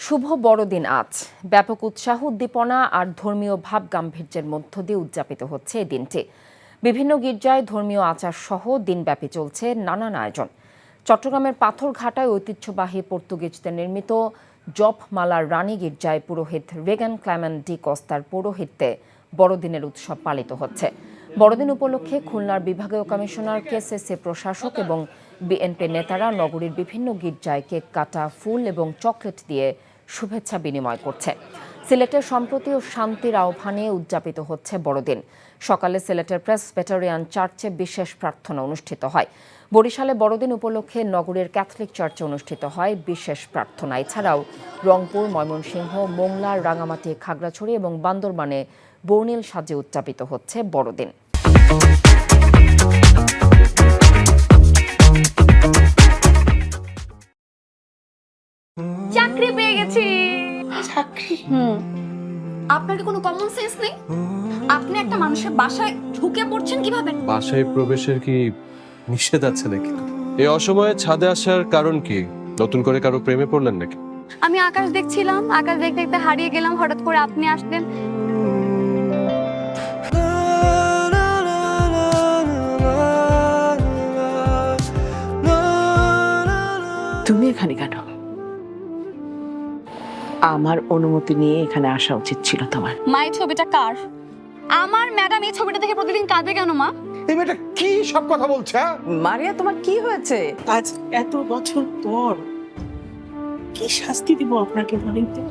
শুভ বড়দিন আজ ব্যাপক উৎসাহ উদ্দীপনা আর ধর্মীয় ভাব গাম্ভীর্যের মধ্য দিয়ে উদযাপিত হচ্ছে এই দিনটি। বিভিন্ন গির্জায় ধর্মীয় আচার সহ দিনব্যাপী চলছে নানান আয়োজন। চট্টগ্রামের পাথরঘাটায় ঐতিহ্যবাহী পর্তুগিজদের নির্মিত জপমালার রানী গির্জায় পুরোহিত রেগান ক্লামেন্ট ডি কস্তার পৌরোহিত্যে বড়দিনের উৎসব পালিত হচ্ছে। বড়দিন উপলক্ষে খুলনার বিভাগীয় কমিশনার কেসএসসি প্রশাসক এবং বিএনপি নেতারা নগরীর বিভিন্ন গির্জায় কেক কাটা, ফুল এবং চকলেট দিয়ে শুভেচ্ছা বিনিময় করছে। সিলেটের সম্প্রতি ও শান্তির আহ্বানে উদযাপিত হচ্ছে বড়দিন। সকালে সিলেটের প্রেসবিটারিয়ান চার্চে বিশেষ প্রার্থনা অনুষ্ঠিত হয়। বরিশালে বড়দিন উপলক্ষে নগরের ক্যাথলিক চার্চে অনুষ্ঠিত হয় বিশেষ প্রার্থনা। এছাড়াও রংপুর, ময়মনসিংহ, মোংলা, রাঙামাটি, খাগড়াছড়ি এবং বান্দরবানে বর্ণিল সাজে উদযাপিত হচ্ছে বড়দিন। চাকরি পেয়ে গেছি। চাকরি? আপনার কি কোনো কমন সেন্স নেই? আপনি একটা মানুষের বাসায় ঢুকে পড়ছেন কিভাবে? বাসায় প্রবেশের কি নিষেধ আছে নাকি? এই অসময়ে ছাদে আসার কারণ কি? নতুন করে কারো প্রেমে পড়লেন নাকি? আমি আকাশ দেখছিলাম, আকাশ দেখতে দেখতে হারিয়ে গেলাম, হঠাৎ করে আপনি আসলেন। তুমি এখানে কেন? আমার অনুমতি নিয়ে এখানে আসা উচিত ছিল তোমার। মা, এই ছবিটা কার? আমার ম্যাডাম এই ছবিটা দেখে প্রতিদিন কাঁদে কেন মা? এই মেয়েটা কি সব কথা বলছে? মারিয়া, তোমার কি হয়েছে? আজ এত বছর পর কি শাস্তি দিব আপনাকে বলেন তো?